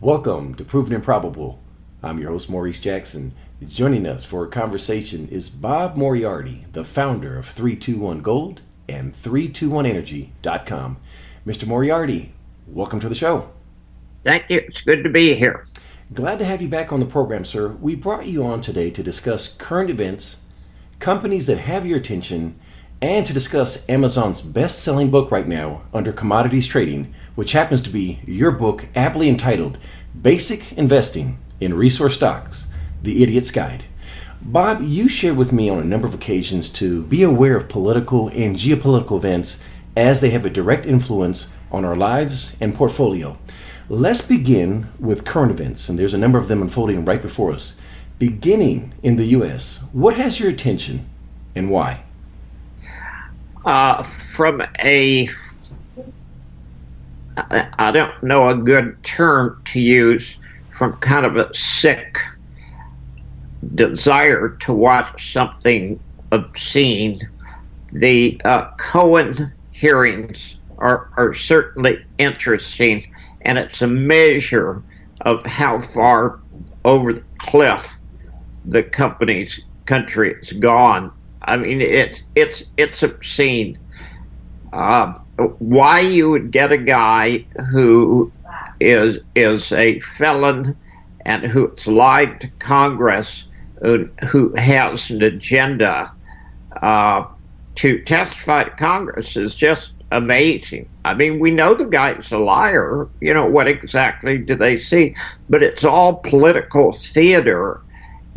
Welcome to Proven and Probable. I'm your host, Maurice Jackson. Joining us for a conversation is Bob Moriarty, the founder of 321 Gold and 321energy.com. Mr. Moriarty, welcome to the show. Thank you. It's good to be here. Glad to have you back on the program, sir. We brought you on today to discuss current events, companies that have your attention, and to discuss Amazon's best-selling book right now under commodities trading, which happens to be your book aptly entitled Basic Investing in Resource Stocks, The Idiot's Guide. Bob, you shared with me on a number of occasions to be aware of political and geopolitical events as they have a direct influence on our lives and portfolio. Let's begin with current events, and there's a number of them unfolding right before us. Beginning in the U.S., what has your attention and why? From a, I don't know a good term to use, from kind of a sick desire to watch something obscene, the Cohen hearings are certainly interesting, and it's a measure of how far over the cliff the country has gone. I mean, it's obscene. Why you would get a guy who is a felon and who's lied to Congress, who has an agenda to testify to Congress is just amazing. I mean, we know the guy's a liar. You know, what exactly do they see? But it's all political theater,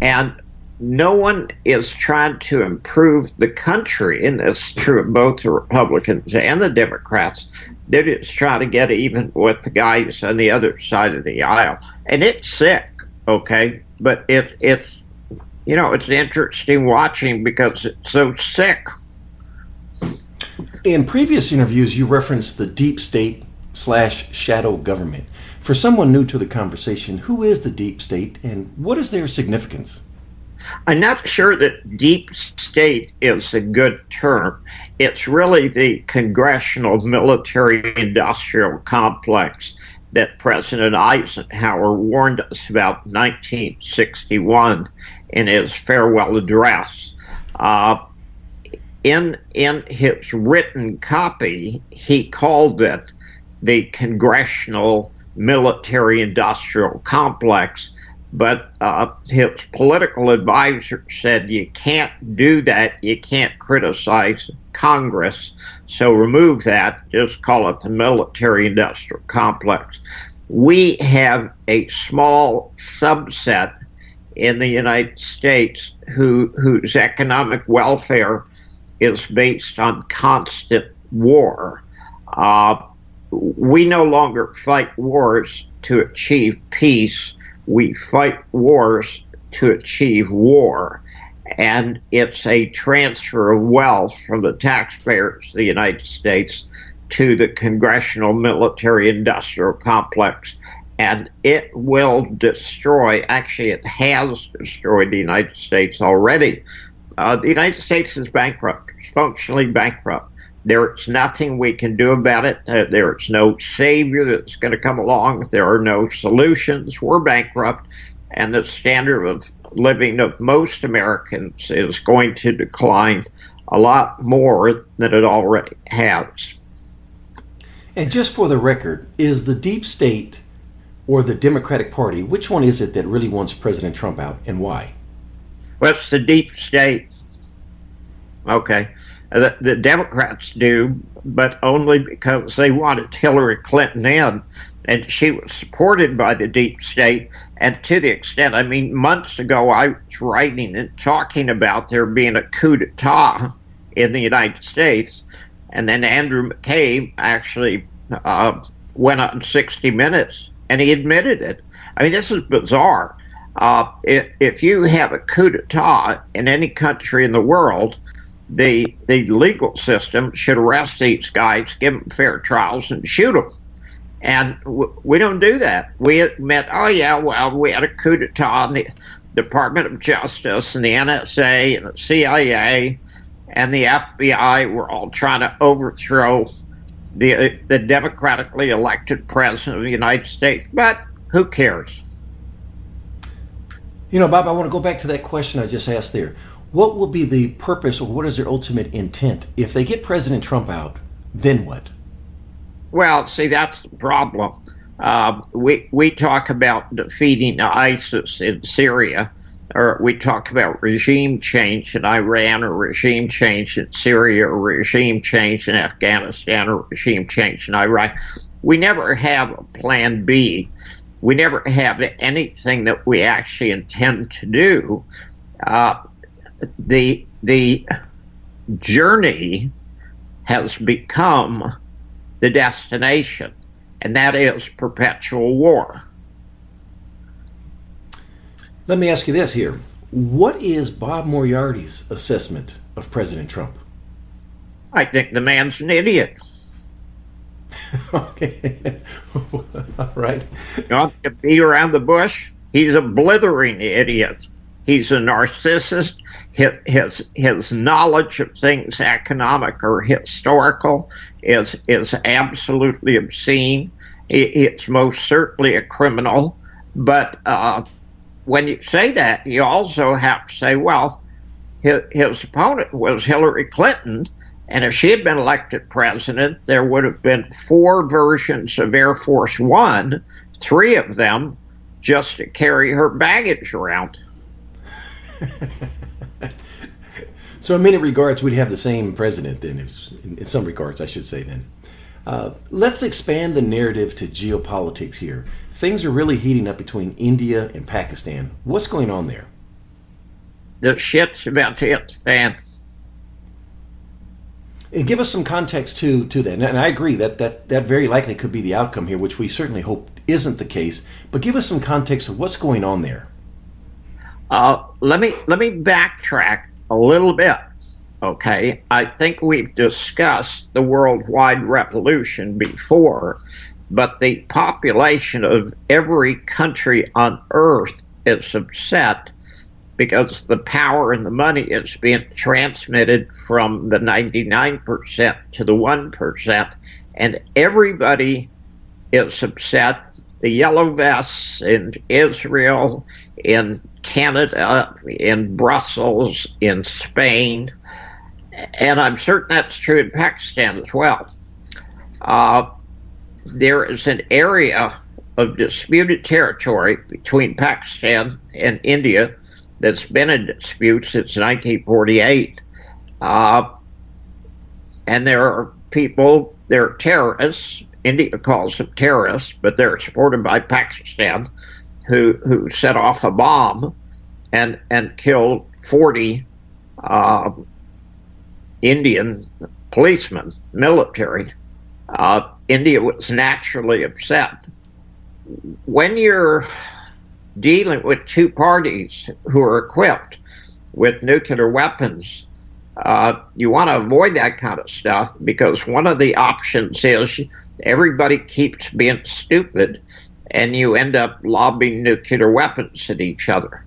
and no one is trying to improve the country, and that's true of both the Republicans and the Democrats. They're just trying to get even with the guys on the other side of the aisle. And it's sick, okay? But it's you know, it's interesting watching because it's so sick. In previous interviews, you referenced the deep state / shadow government. For someone new to the conversation, who is the deep state and what is their significance? I'm not sure that deep state is a good term. It's really the congressional military-industrial complex that President Eisenhower warned us about in 1961 in his farewell address. In his written copy, he called it the congressional military-industrial complex. But his political advisor said you can't do that. You can't criticize Congress. So remove that. Just call it the military-industrial complex. We have a small subset in the United States whose economic welfare is based on constant war. We no longer fight wars to achieve peace. We fight wars to achieve war, and it's a transfer of wealth from the taxpayers of the United States to the congressional military-industrial complex, and it will destroy, actually it has destroyed the United States already. The United States is bankrupt, functionally bankrupt. There's nothing we can do about it. There's no savior that's going to come along. There are no solutions. We're bankrupt, and the standard of living of most Americans is going to decline a lot more than it already has. And just for the record, is the deep state or the Democratic Party, which one is it that really wants President Trump out, and why? Well, it's the deep state. Okay. The Democrats do, but only because they wanted Hillary Clinton in, and she was supported by the deep state. And to the extent, I mean, months ago I was writing and talking about there being a coup d'etat in the United States, and then Andrew McCabe actually went on 60 Minutes, and he admitted it. I mean, this is bizarre. If you have a coup d'etat in any country in the world, the legal system should arrest these guys, give them fair trials, and shoot them. And we don't do that. We admit, oh yeah, well, we had a coup d'etat in the Department of Justice and the NSA and the CIA and the FBI were all trying to overthrow the democratically elected president of the United States. But Who cares? You know, Bob, I want to go back to that question I just asked there. What will be the purpose, or what is their ultimate intent? If they get President Trump out, then what? Well, see, that's the problem. We talk about defeating ISIS in Syria, or we talk about regime change in Iran, or regime change in Syria, or regime change in Afghanistan, or regime change in Iraq. We never have a plan B. We never have anything that we actually intend to do. The journey has become the destination, and that is perpetual war. Let me ask you this here. What is Bob Moriarty's assessment of President Trump? I think the man's an idiot. Okay. All right. You want to beat around the bush? He's a blithering idiot. He's a narcissist. His knowledge of things economic or historical is absolutely obscene. It's most certainly a criminal. But when you say that, you also have to say, well, his opponent was Hillary Clinton, and if she had been elected president, there would have been 4 versions of Air Force One, 3 of them just to carry her baggage around. So in many regards, we'd have the same president then, in some regards, I should say then. Let's expand the narrative to geopolitics here. Things are really heating up between India and Pakistan. What's going on there? The shit's about to hit the fan. And give us some context to that. And I agree that very likely could be the outcome here, which we certainly hope isn't the case. But give us some context of what's going on there. Let me backtrack a little bit. Okay, I think we've discussed the worldwide revolution before, but the population of every country on earth is upset because the power and the money is being transmitted from the 99% to the 1%, and everybody is upset. The yellow vests in Israel, in Canada, in Brussels, in Spain, and I'm certain that's true in Pakistan as well. There is an area of disputed territory between Pakistan and India that's been in dispute since 1948. And there are people, they're terrorists. India calls them terrorists, but they're supported by Pakistan, who set off a bomb and killed 40 Indian policemen, military. India was naturally upset. When you're dealing with 2 parties who are equipped with nuclear weapons, you want to avoid that kind of stuff, because one of the options is everybody keeps being stupid and you end up lobbing nuclear weapons at each other.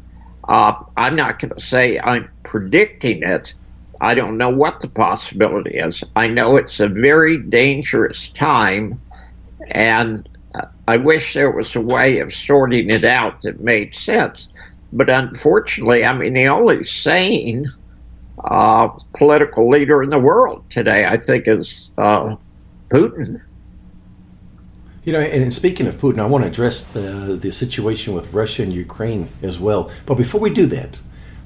I'm not going to say I'm predicting it. I don't know what the possibility is. I know it's a very dangerous time, and I wish there was a way of sorting it out that made sense. But unfortunately, I mean, the only sane political leader in the world today, I think, is Putin. You know, and speaking of Putin, I want to address the situation with Russia and Ukraine as well. But before we do that,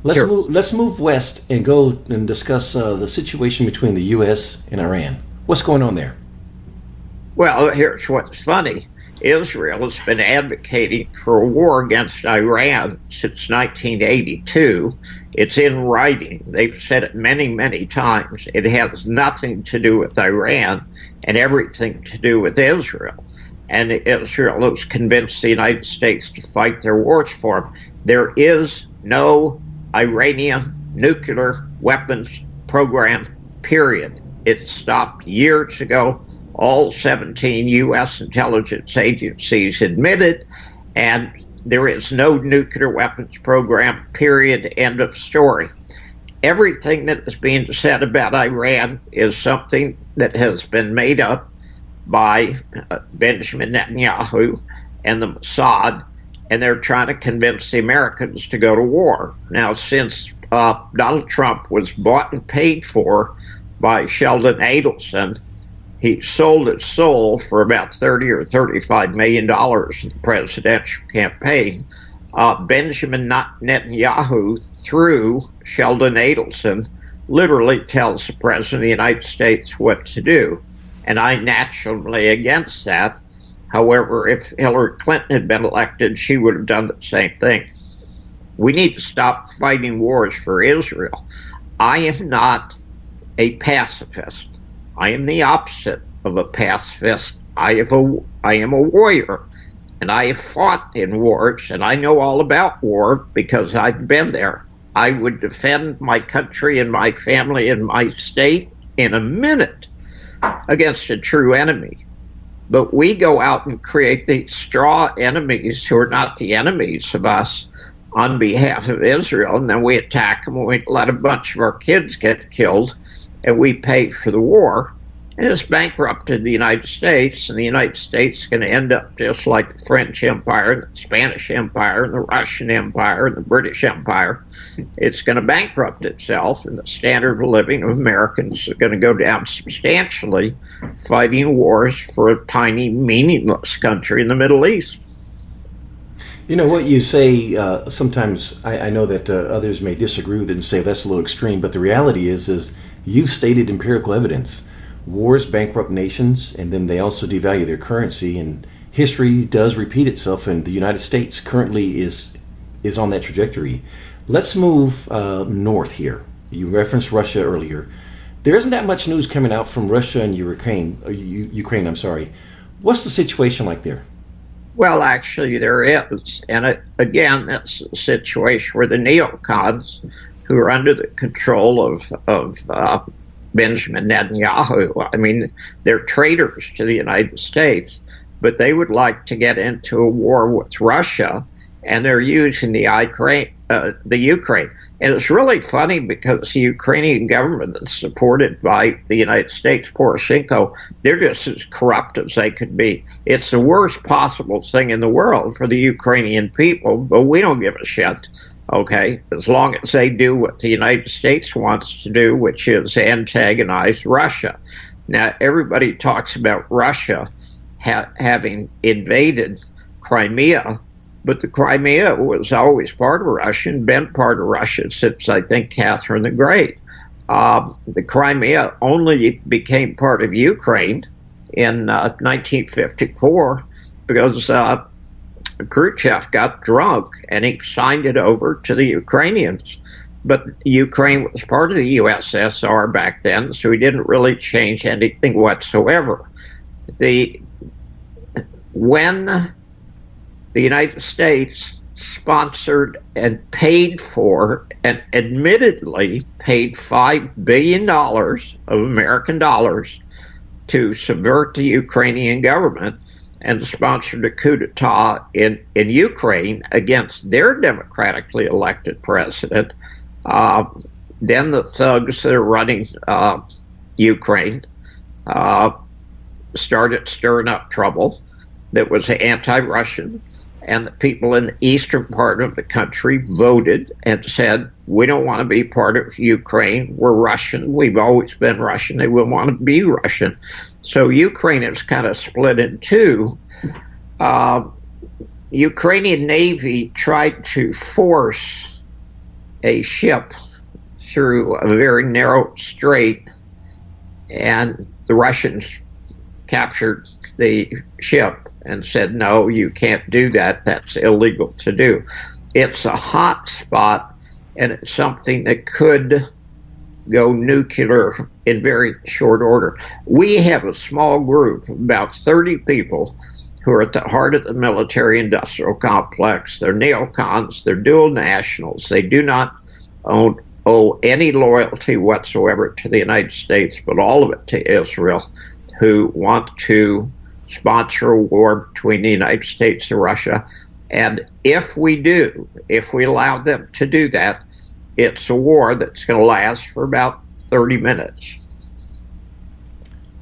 let's move west and go and discuss the situation between the U.S. and Iran. What's going on there? Well, here's what's funny. Israel has been advocating for a war against Iran since 1982. It's in writing. They've said it many, many times. It has nothing to do with Iran and everything to do with Israel. And Israel has convinced the United States to fight their wars for them. There is no Iranian nuclear weapons program, period. It stopped years ago. All 17 U.S. intelligence agencies admitted, and there is no nuclear weapons program, period, end of story. Everything that is being said about Iran is something that has been made up by Benjamin Netanyahu and the Mossad, and they're trying to convince the Americans to go to war. Now, since Donald Trump was bought and paid for by Sheldon Adelson, he sold his soul for about $30 or $35 million in the presidential campaign. Benjamin Netanyahu, through Sheldon Adelson, literally tells the President of the United States what to do. And I naturally against that. However, if Hillary Clinton had been elected, she would have done the same thing. We need to stop fighting wars for Israel. I am not a pacifist. I am the opposite of a pacifist. I am a warrior, and I have fought in wars, and I know all about war because I've been there. I would defend my country and my family and my state in a minute against a true enemy. But we go out and create these straw enemies who are not the enemies of us on behalf of Israel, and then we attack them and we let a bunch of our kids get killed, and we pay for the war. And it's bankrupted the United States, and the United States is going to end up just like the French Empire, the Spanish Empire, and the Russian Empire, and the British Empire. It's going to bankrupt itself, and the standard of living of Americans is going to go down substantially fighting wars for a tiny, meaningless country in the Middle East. You know what you say, sometimes I know that others may disagree with it and say that's a little extreme, but the reality is you've stated empirical evidence. Wars bankrupt nations, and then they also devalue their currency, and history does repeat itself, and the United States currently is on that trajectory. Let's move north here. You referenced Russia earlier. There isn't that much news coming out from Russia and Ukraine. What's the situation like there? Well, actually, there is. And again, that's a situation where the neocons, who are under the control of Benjamin Netanyahu, I mean, they're traitors to the United States, but they would like to get into a war with Russia, and they're using the Ukraine. And it's really funny because the Ukrainian government is supported by the United States, Poroshenko, they're just as corrupt as they could be. It's the worst possible thing in the world for the Ukrainian people, but we don't give a shit. Okay, as long as they do what the United States wants to do, which is antagonize Russia. Now, everybody talks about Russia having invaded Crimea, but the Crimea was always part of Russia and been part of Russia since, I think, Catherine the Great. The Crimea only became part of Ukraine in 1954 because Khrushchev got drunk and he signed it over to the Ukrainians. But Ukraine was part of the USSR back then, so he didn't really change anything whatsoever. When the United States sponsored and paid for and admittedly paid $5 billion of American dollars to subvert the Ukrainian government and sponsored a coup d'etat in Ukraine against their democratically elected president, then the thugs that are running Ukraine started stirring up trouble that was anti-Russian, and the people in the eastern part of the country voted and said, we don't want to be part of Ukraine, we're Russian, we've always been Russian, and we want to be Russian. So Ukraine is kind of split in two. Ukrainian Navy tried to force a ship through a very narrow strait, and the Russians captured the ship and said, no, you can't do that. That's illegal to do. It's a hot spot, and it's something that could go nuclear in very short order. We have a small group, about 30 people, who are at the heart of the military-industrial complex. They're neocons. They're dual nationals. They do not owe any loyalty whatsoever to the United States, but all of it to Israel, who want to sponsor a war between the United States and Russia. And if we allow them to do that, it's a war that's going to last for about 30 minutes.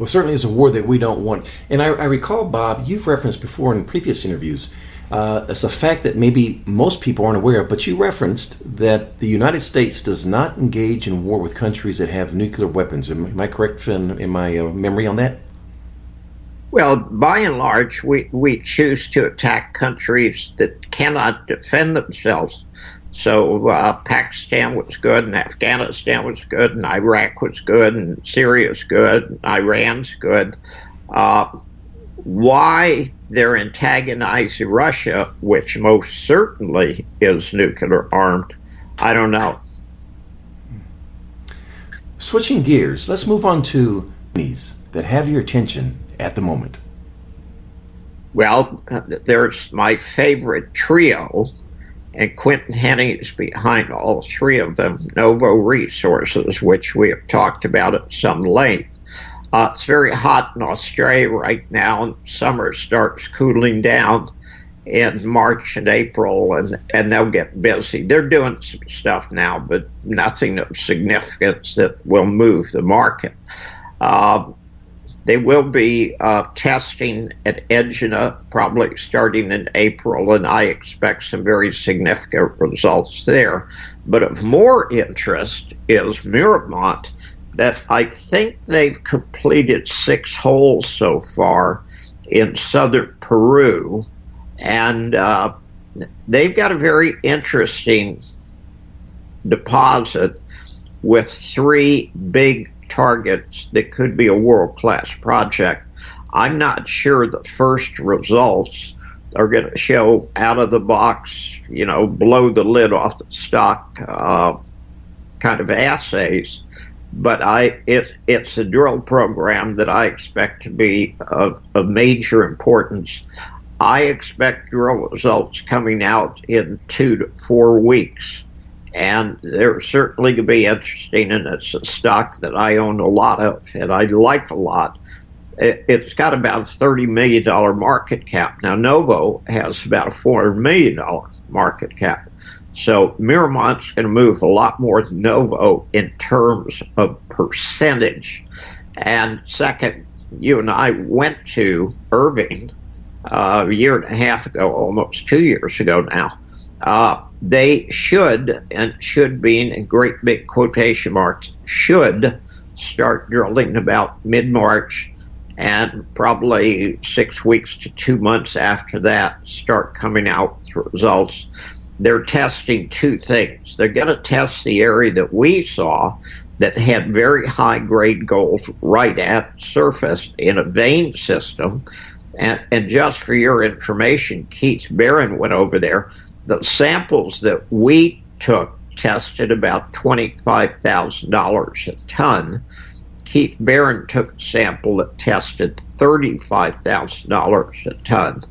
Well, certainly it's a war that we don't want. And I recall, Bob, you've referenced before in previous interviews, it's a fact that maybe most people aren't aware of, but you referenced that the United States does not engage in war with countries that have nuclear weapons. Am I correct in my memory on that? Well, by and large, we choose to attack countries that cannot defend themselves. So Pakistan was good, and Afghanistan was good, and Iraq was good, and Syria is good, and Iran's good. Why they're antagonizing Russia, which most certainly is nuclear armed, I don't know. Switching gears, let's move on to companies that have your attention at the moment. Well, there's my favorite trio, and Quentin Henney is behind all three of them, Novo Resources, which we have talked about at some length. It's very hot in Australia right now, and summer starts cooling down in March and April, and they'll get busy. They're doing some stuff now, but nothing of significance that will move the market. They will be testing at Egina, probably starting in April, and I expect some very significant results there. But of more interest is Miramont, that I think they've completed 6 holes so far in southern Peru, and they've got a very interesting deposit with 3 big targets that could be a world-class project. I'm not sure the first results are going to show out of the box, blow the lid off the stock kind of assays, but it's a drill program that I expect to be of major importance. I expect drill results coming out in 2 to 4 weeks. And they're certainly going to be interesting, and it's a stock that I own a lot of, and I like a lot. It's got about a $30 million market cap. Now, Novo has about a $400 million market cap. So Miramont's going to move a lot more than Novo in terms of percentage. And second, you and I went to Irving a year and a half ago, almost 2 years ago now. They should, and should being in great big quotation marks, should start drilling about mid-March, and probably 6 weeks to 2 months after that start coming out with results. They're testing 2 things. They're going to test the area that we saw that had very high grade gold right at surface in a vein system. And just for your information, Keith Barron went over there. The samples that we took tested about $25,000 a ton. Keith Barron took a sample that tested $35,000 a ton.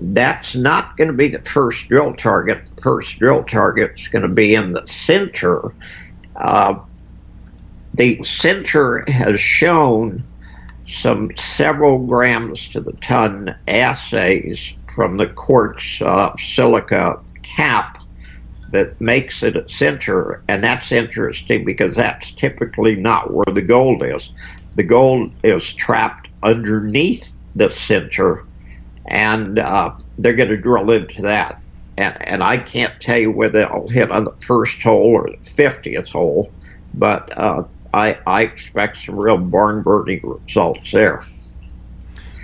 That's not going to be the first drill target. The first drill target is going to be in the center. The center has shown some several grams to the ton assays from the quartz silica cap that makes it a center, and that's interesting because that's typically not where the gold is. The gold is trapped underneath the center, and they're going to drill into that. And I can't tell you whether they'll hit on the first hole or the 50th hole, but I expect some real barn-burning results there.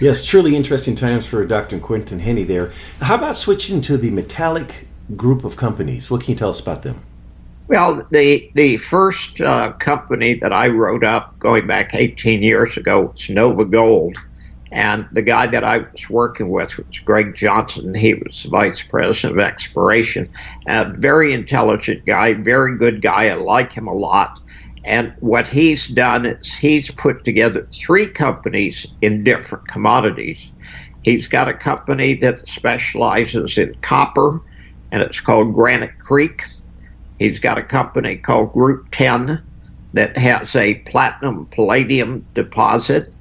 Yes, truly interesting times for Dr. Quentin Henney there. How about switching to the metallic group of companies? What can you tell us about them? Well, the first company that I wrote up going back 18 years ago was Nova Gold. And the guy that I was working with was Greg Johnson. He was vice president of exploration. A very intelligent guy, very good guy. I like him a lot. And what he's done is he's put together 3 companies in different commodities. He's got a company that specializes in copper, and it's called Granite Creek. He's got a company called Group 10 that has a platinum palladium deposit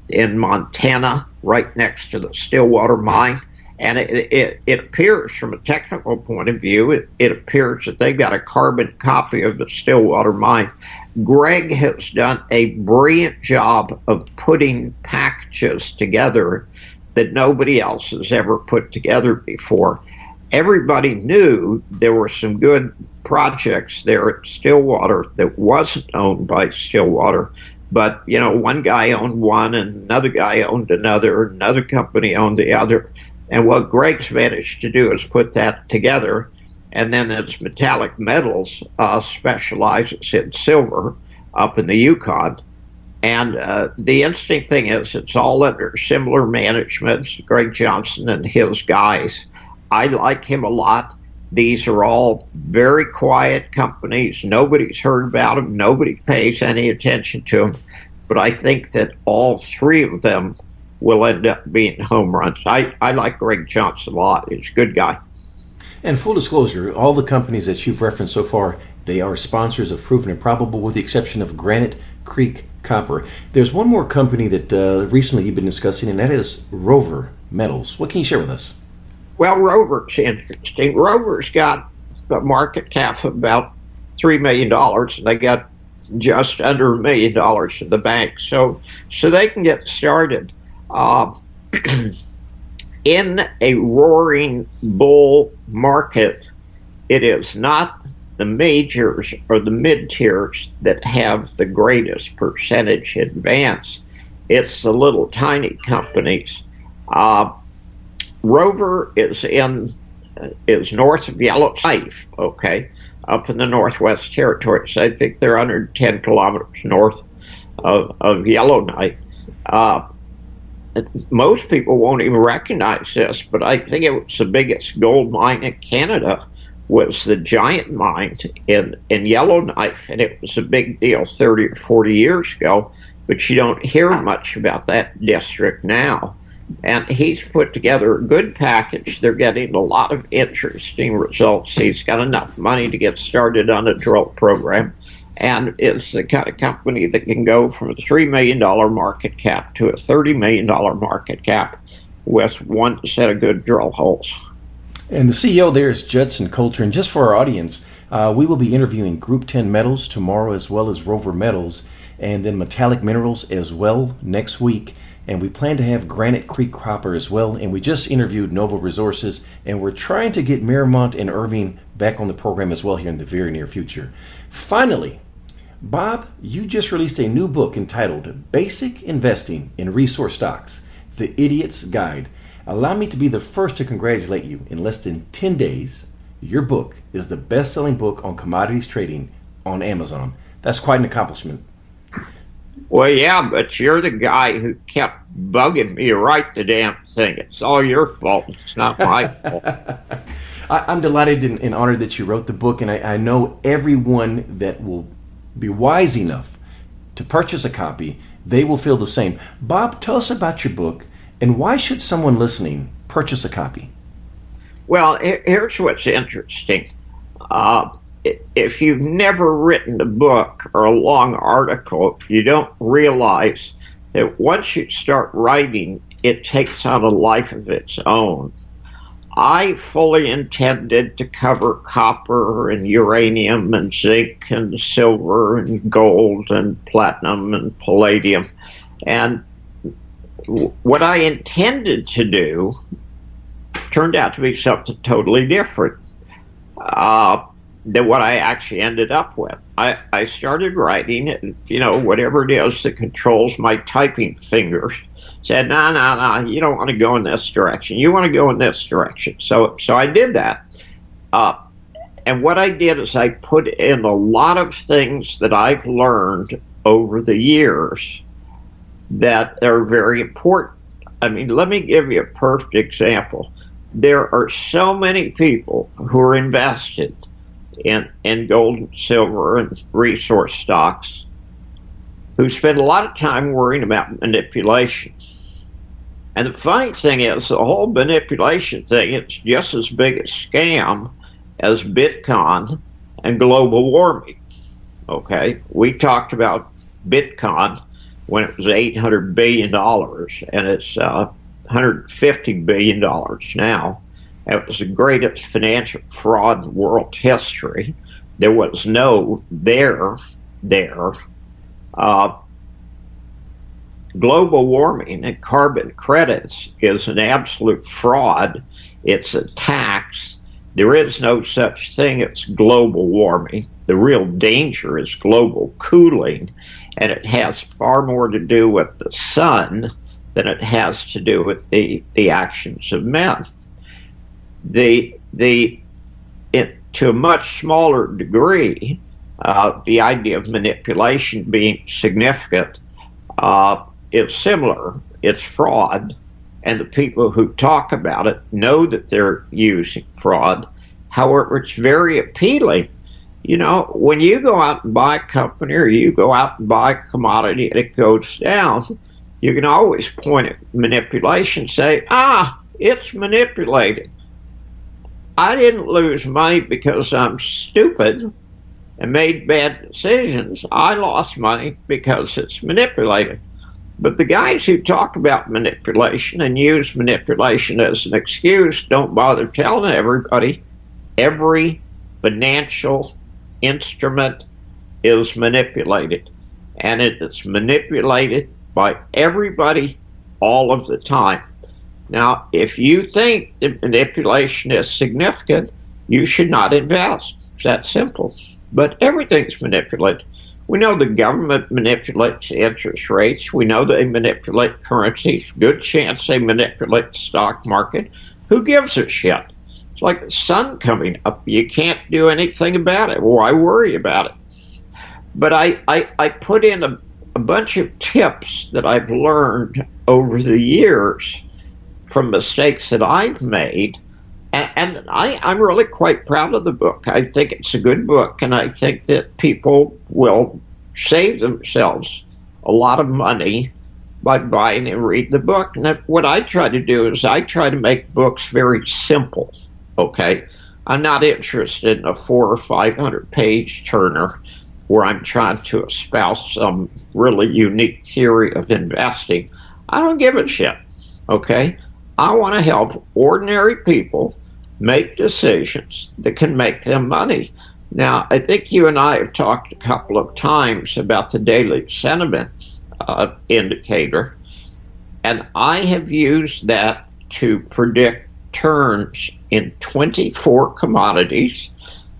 in Montana, right next to the Stillwater mine. And it appears, from a technical point of view, it appears that they've got a carbon copy of the Stillwater mine. Greg has done a brilliant job of putting packages together that nobody else has ever put together before. Everybody knew there were some good projects there at Stillwater that wasn't owned by Stillwater. But, one guy owned one and another guy owned another company owned the other. And what Greg's managed to do is put that together. And then its metallic metals specializes in silver up in the Yukon. And the interesting thing is it's all under similar management, Greg Johnson and his guys. I like him a lot. These are all very quiet companies. Nobody's heard about them. Nobody pays any attention to them. But I think that all three of them will end up being home runs. I like Greg Johnson a lot. He's a good guy. And full disclosure, all the companies that you've referenced so far, they are sponsors of Proven and Probable with the exception of Granite Creek Copper. There's one more company that recently you've been discussing, and that is Rover Metals. What can you share with us? Well, Rover's interesting. Rover's got a market cap of about $3 million, and they got just under $1 million in the bank. So they can get started. In a roaring bull market, it is not the majors or the mid-tiers that have the greatest percentage advance. It's the little tiny companies. Rover is north of Yellowknife, okay, up in the Northwest Territories. I think they're 110 kilometers north of Yellowknife. Most people won't even recognize this, but I think it was the biggest gold mine in Canada was the Giant Mine in Yellowknife, and it was a big deal 30 or 40 years ago, but you don't hear much about that district now. And he's put together a good package. They're getting a lot of interesting results. He's got enough money to get started on a drill program, and it's the kind of company that can go from a $3 million market cap to a $30 million market cap with one set of good drill holes. And the CEO there is Judson Coulter. And just for our audience, we will be interviewing Group 10 Metals tomorrow, as well as Rover Metals, and then Metallic Minerals as well next week. And we plan to have Granite Creek Copper as well. And we just interviewed Nova Resources, and we're trying to get Miramont and Irving back on the program as well here in the very near future. Finally, Bob, you just released a new book entitled Basic Investing in Resource Stocks, The Idiot's Guide. Allow me to be the first to congratulate you. In less than 10 days, your book is the best-selling book on commodities trading on Amazon. That's quite an accomplishment. Well, yeah, but you're the guy who kept bugging me to write the damn thing. It's all your fault. It's not my fault. I'm delighted and honored that you wrote the book, and I know everyone that will be wise enough to purchase a copy, they will feel the same. Bob, tell us about your book, and why should someone listening purchase a copy? Well, here's what's interesting. If you've never written a book or a long article, you don't realize that once you start writing, it takes on a life of its own. I fully intended to cover copper and uranium and zinc and silver and gold and platinum and palladium. And what I intended to do turned out to be something totally different than what I actually ended up with. I started writing, and whatever it is that controls my typing fingers said, no, you don't want to go in this direction. You want to go in this direction. So I did that. And what I did is I put in a lot of things that I've learned over the years that are very important. I mean, let me give you a perfect example. There are so many people who are invested in gold and silver and resource stocks who spend a lot of time worrying about manipulation. And the funny thing is, the whole manipulation thing is just as big a scam as Bitcoin and global warming. Okay, we talked about Bitcoin when it was $800 billion, and it's $150 billion now. It was the greatest financial fraud in world history. There was no there there. Uh, Global warming and carbon credits is an absolute fraud. It's a tax. There is no such thing as global warming. The real danger is global cooling, and it has far more to do with the sun than it has to do with the actions of men. To a much smaller degree, the idea of manipulation being significant is similar. It's fraud, and the people who talk about it know that they're using fraud. However, it's very appealing. You know, when you go out and buy a company or you go out and buy a commodity and it goes down, you can always point at manipulation and say, it's manipulated. I didn't lose money because I'm stupid and made bad decisions. I lost money because it's manipulated. But the guys who talk about manipulation and use manipulation as an excuse don't bother telling everybody every financial instrument is manipulated. And it is manipulated by everybody all of the time. Now, if you think that manipulation is significant, you should not invest. It's that simple. But everything's manipulated. We know the government manipulates interest rates. We know they manipulate currencies. Good chance they manipulate the stock market. Who gives a shit? It's like the sun coming up. You can't do anything about it. Why worry about it? But I put in a bunch of tips that I've learned over the years from mistakes that I've made. And I'm really quite proud of the book. I think it's a good book, and I think that people will save themselves a lot of money by buying and reading the book. And what I try to do is I try to make books very simple, okay? I'm not interested in a 400 or 500 page turner where I'm trying to espouse some really unique theory of investing. I don't give a shit, okay? I want to help ordinary people make decisions that can make them money. Now, I think you and I have talked a couple of times about the daily sentiment indicator, and I have used that to predict turns in 24 commodities.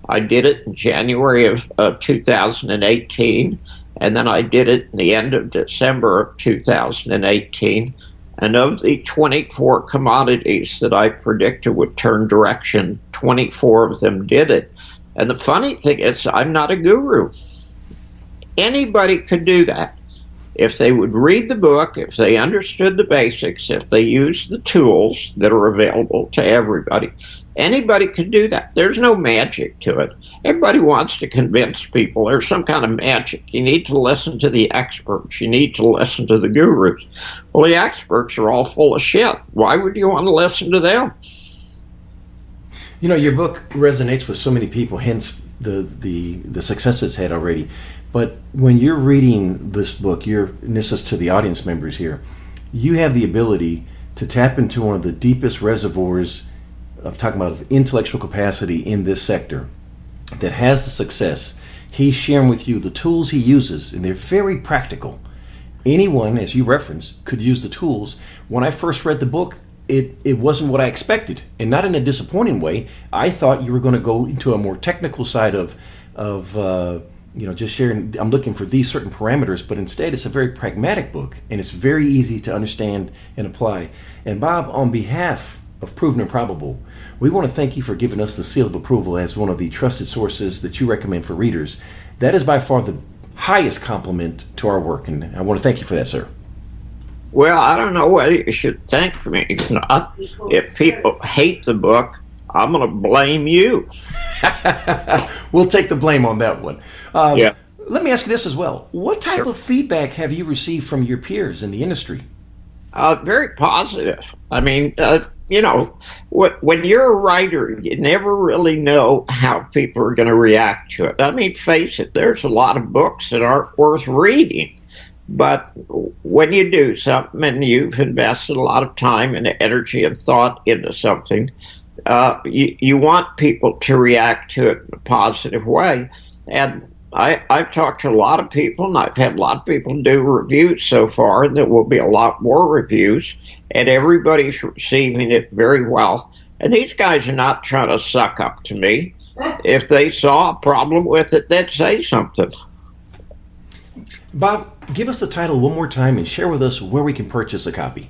I did it in January of 2018, and then I did it in the end of December of 2018. And of the 24 commodities that I predicted would turn direction, 24 of them did it. And the funny thing is, I'm not a guru. Anybody could do that. If they would read the book, if they understood the basics, if they used the tools that are available to everybody, anybody could do that. There's no magic to it. Everybody wants to convince people there's some kind of magic. You need to listen to the experts. You need to listen to the gurus. Well, the experts are all full of shit. Why would you want to listen to them? You know, your book resonates with so many people, hence the success it's had already. But when you're reading this book, and this is to the audience members here, you have the ability to tap into one of the deepest reservoirs of talking about of intellectual capacity in this sector that has the success. He's sharing with you the tools he uses, and they're very practical. Anyone, as you referenced, could use the tools. When I first read the book, it wasn't what I expected, and not in a disappointing way. I thought you were going to go into a more technical side of just sharing, I'm looking for these certain parameters, but instead it's a very pragmatic book, and it's very easy to understand and apply. And Bob, on behalf of Proven and Probable, we want to thank you for giving us the seal of approval as one of the trusted sources that you recommend for readers. That is by far the highest compliment to our work, and I want to thank you for that, sir. Well, I don't know whether you should thank me. If people hate the book, I'm going to blame you. We'll take the blame on that one. Yeah. Let me ask you this as well. What type of feedback have you received from your peers in the industry? Very positive. I mean, when you're a writer, you never really know how people are going to react to it. I mean, face it, there's a lot of books that aren't worth reading. But when you do something and you've invested a lot of time and energy and thought into something, you want people to react to it in a positive way. And I've talked to a lot of people, and I've had a lot of people do reviews so far, and there will be a lot more reviews, and everybody's receiving it very well. And these guys are not trying to suck up to me. If they saw a problem with it, they'd say something. Bob, give us the title one more time and share with us where we can purchase a copy.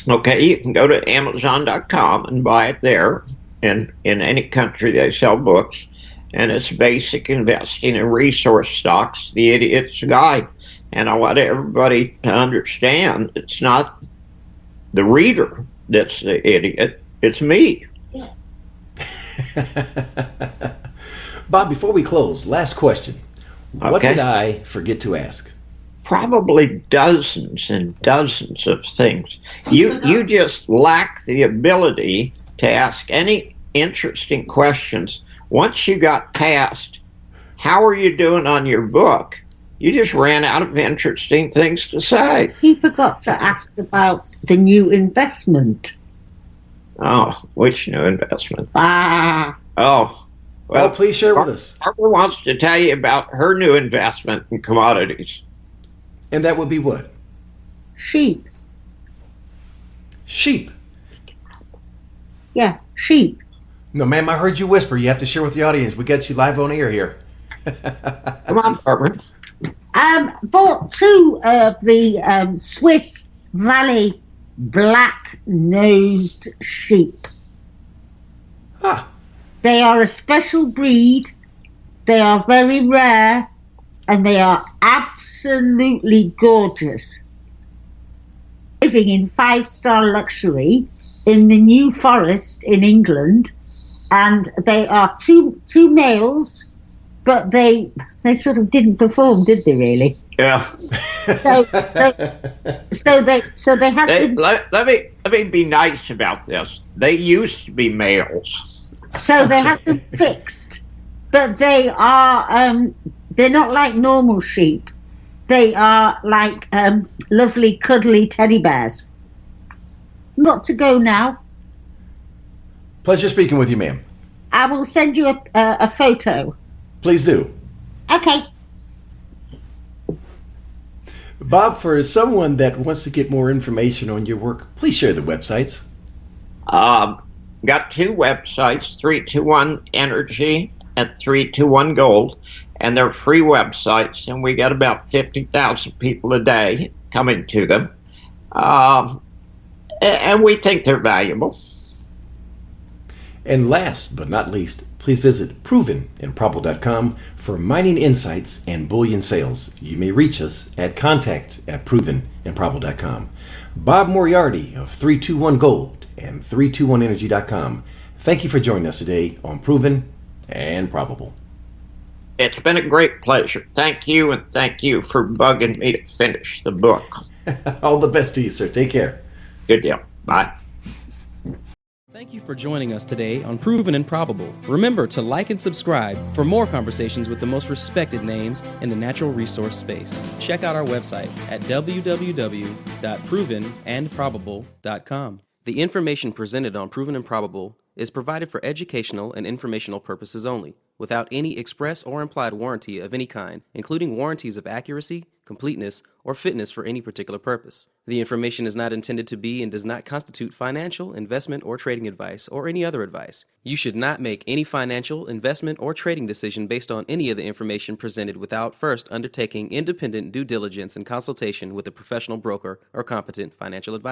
Okay, you can go to Amazon.com and buy it there. And in any country, they sell books. And it's Basic Investing in Resource Stocks, The Idiot's Guide. And I want everybody to understand it's not the reader that's the idiot, it's me. Bob, before we close, last question. What Okay. did I forget to ask? Probably dozens and dozens of things. You just lack the ability to ask any interesting questions. Once you got past, how are you doing on your book? You just ran out of interesting things to say. He forgot to ask about the new investment. Oh, which new investment? Ah, Oh, Well, please share with us. Barbara wants to tell you about her new investment in commodities. And that would be what? sheep. Sheep. Yeah, sheep. No, ma'am, I heard you whisper. You have to share with the audience. We got you live on air here. Come on, Barbara. Bought two of the Swiss Valley black-nosed sheep. Ah, They are a special breed. They are very rare, and they are absolutely gorgeous. Living in five-star luxury in the New Forest in England, and they are two males, but they sort of didn't perform, did they? Really? Yeah. So they had They, to. let me be nice about this. They used to be males. So they have them fixed, but they are they're not like normal sheep. They are like lovely, cuddly teddy bears. Got to go now. pleasure speaking with you, ma'am. I will send you a photo. Please do. Okay. Bob, for someone that wants to get more information on your work, please share the websites. Got two websites, 321 Energy and 321 Gold, and they're free websites, and we got about 50,000 people a day coming to them. And we think they're valuable. And last but not least, please visit provenandprobable.com for mining insights and bullion sales. You may reach us at contact@provenandprobable.com. Bob Moriarty of 321 Gold and 321energy.com. Thank you for joining us today on Proven and Probable. It's been a great pleasure. Thank you, and thank you for bugging me to finish the book. All the best to you, sir. Take care. Good deal. Bye. Thank you for joining us today on Proven and Probable. Remember to like and subscribe for more conversations with the most respected names in the natural resource space. Check out our website at www.provenandprobable.com. The information presented on Proven and Probable is provided for educational and informational purposes only, without any express or implied warranty of any kind, including warranties of accuracy, completeness, or fitness for any particular purpose. The information is not intended to be and does not constitute financial, investment, or trading advice, or any other advice. You should not make any financial, investment, or trading decision based on any of the information presented without first undertaking independent due diligence and consultation with a professional broker or competent financial advisor.